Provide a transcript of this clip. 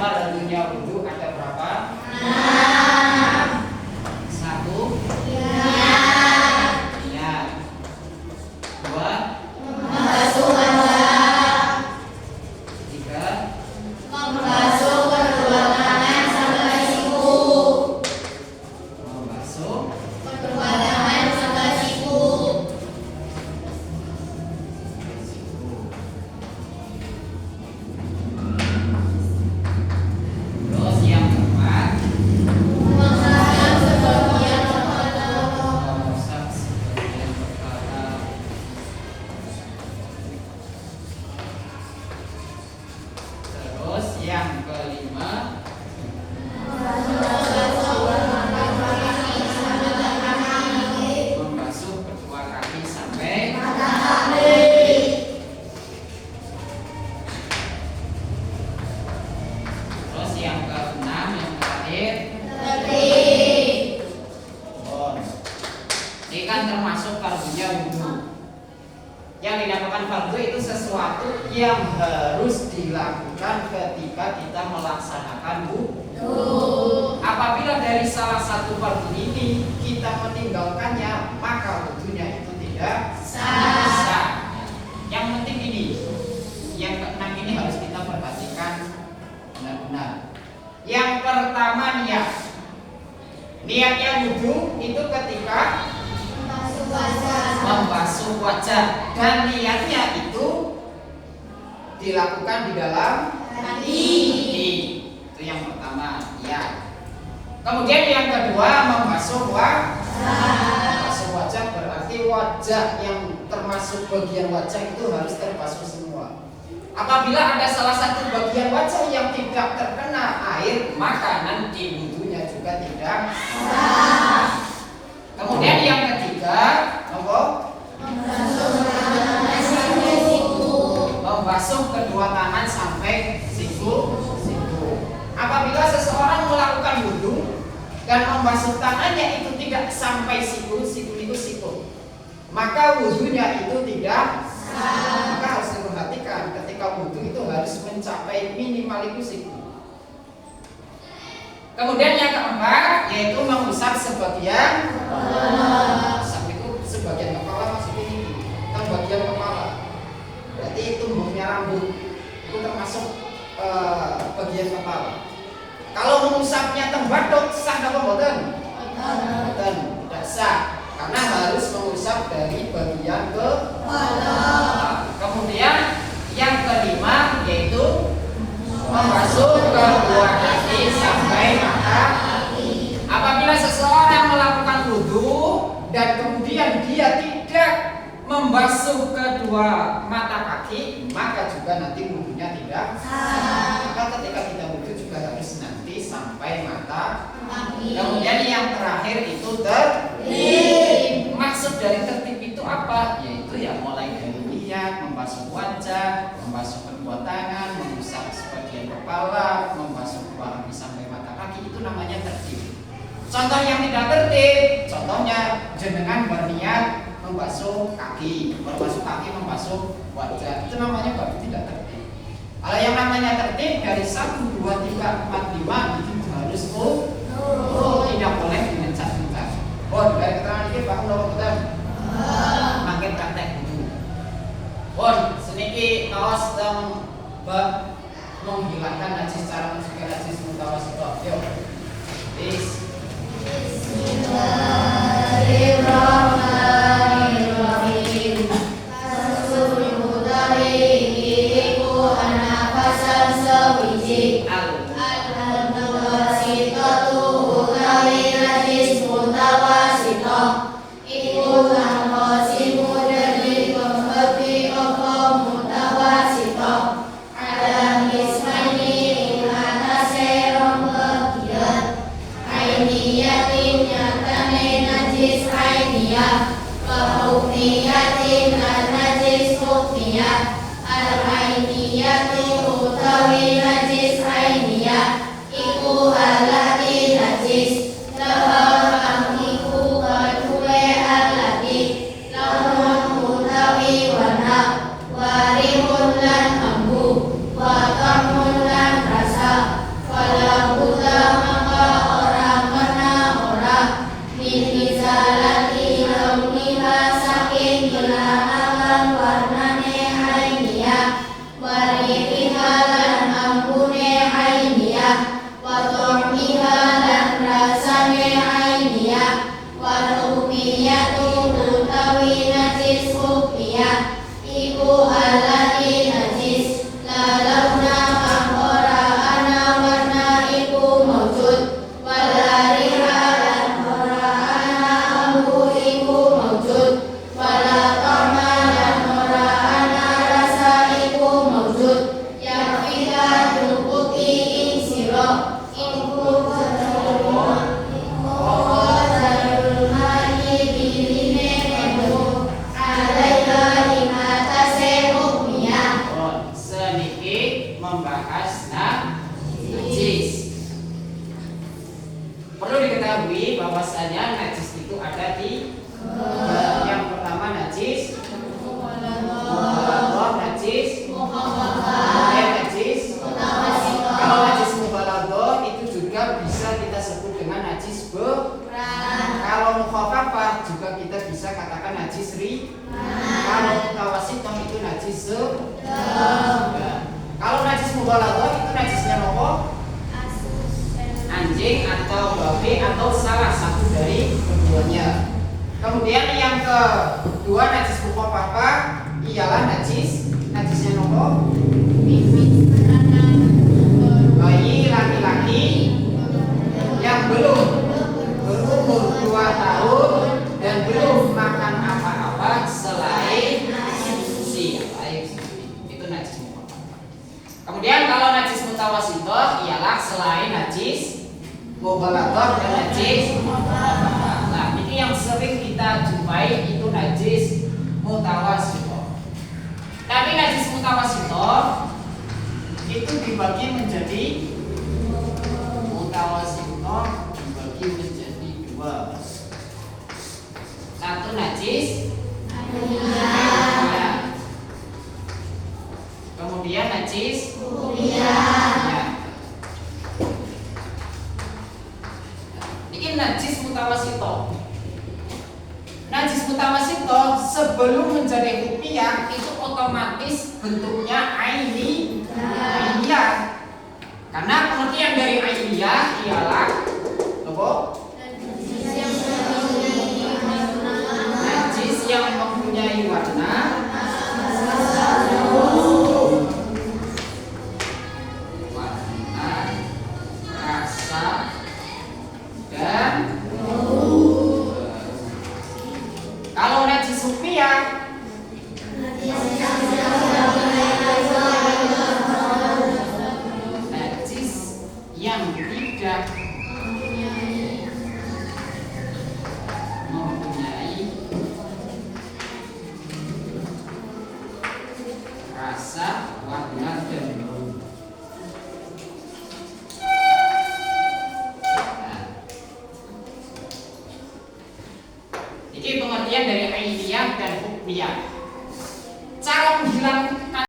perlunya wudhu ada berapa? 1. Niat. 2. Membasuh wajah. 3. Membasuh kedua tangan sampai siku. Membasuh Kedua tangan sampai siku. Terus yang keempat, Mengusap sebagian kepala. mengusap sebagian kepala. Terus yang kelima, membasuh kedua kaki sampai terus yang keenam, yang terakhir, bon. Ini kan termasuk fardunya wudhu. Yang dinamakan fardu itu sesuatu yang harus dilakukan ketika kita melaksanakan wudhu. Apabila dari salah satu fardu ini kita meninggalkannya, maka wudhunya itu tidak sah. Yang penting ini, yang keenam ini harus kita perhatikan benar-benar. Yang pertama niat. Niatnya wudhu itu ketika membasuh wajah, dan niatnya itu dilakukan di dalam hati. Itu yang pertama, niat. Kemudian yang kedua, membasuh wajah. Membasuh wajah berarti wajah yang termasuk bagian wajah itu harus terbasuh semua. Apabila ada salah satu bagian wajah yang tidak terkena air, maka nanti wudhunya juga tidak sah. Kemudian yang ketiga, membasuh kedua tangan sampai siku. Apabila seseorang melakukan wudhu dan membasuh tangannya itu tidak sampai siku itu siku, maka wudhunya itu tidak sah. Maka harus diperhatikan ketika wudhu itu harus mencapai minimal itu siku. Kemudian yang keempat yaitu mengusap sebagian kepala. Usap itu sebagian kepala maksudnya ini, kan bagian kepala. Berarti tumbuhnya rambut itu termasuk bagian kepala. Kalau mengusapnya tembadok sah apa mboten? Mboten, tidak sah. Karena harus mengusap dari bagian kepala. Kemudian yang kelima yaitu membasuh kedua kaki sampai mata kaki. Apabila seseorang melakukan wudhu dan kemudian dia tidak membasuh kedua mata kaki, maka juga nanti wudhunya tidak sah. Maka ketika kita wudhu juga harus nanti sampai mata kaki. Kemudian yang terakhir itu tertib. Maksud dari tertib itu apa? Yaitu ya mulai dari niat, membasuh wajah, membasuh kedua tangan, mengusap sebagian kepala, membasuh kedua kaki sampai mata kaki, itu namanya tertib. Contoh yang tidak tertib, contohnya jenengan berniat membasuh kaki, membasuh wajah, itu namanya baru tidak tertib. Kalau yang namanya tertib dari 1, 2, 3, 4, 5 itu harus tidak boleh dimencak-mencak. Dari keterangan ini Pak Udah makin praktek dulu. Seniki kaos yang menghilangkan najis, cara mensucikan najis mutawasithah. Yuk. Bismillahirrahmanirrahim. Rasulul Karim iku anafasan sawiji. Al-mutawasithatu utawi najis mutawasithah. Iku naqasimu dari pembagi apa mutawasithah. Ada ismaini ing atase rong bagian. Ainiyatin nyatane najis ainiyah. Wahukniyatin najis hukniyah. Al-ainiyatu utawi najis ainiyah. Iku alati najis. Lahar angkiku kadue alati. Lahun utawi warna. Warihun lan ambu. Watamun lan rasa. Sedikit membahas najis. Perlu diketahui bahwasanya najis itu ada di yang pertama najis mubalaghah, najis kemudian najis. Kalau najis mubalaghah itu juga bisa kita sebut dengan najis kalau mukhafafah juga kita bisa katakan najis kalau mutawasithah itu najis kalau najis mubalaghah itu najisnya nopo? Anjing atau babi atau salah satu dari keduanya. Kemudian yang kedua najis mukhafafah ialah najisnya nopo? Bayi laki-laki yang belum berumur 2 tahun dan belum makan apa-apa selain susu. Itu najis mukhafafah. Kemudian kalau najis mutawasithah ialah selain najis mubalaghah dan najis mukhafafah. Nah, ini yang sering kita jumpai itu najis mutawasithah. Tapi najis mutawasithah itu dibagi menjadi dua. Satu najis kemudian najis ini najis mutawasithah. Najis mutawasithah sebelum menjadi hukmiyah itu otomatis bentuknya ainiyah. Karena pengertian dari ainiyah ialah apa? Najis yang mempunyai warna, rasa, dan kalau najis hukmiyah najis yang tidak mempunyai rasa, warna, dan bau. Nah, ini pengertian dari ainiyah dan hukmiyah. Cara menghilangkan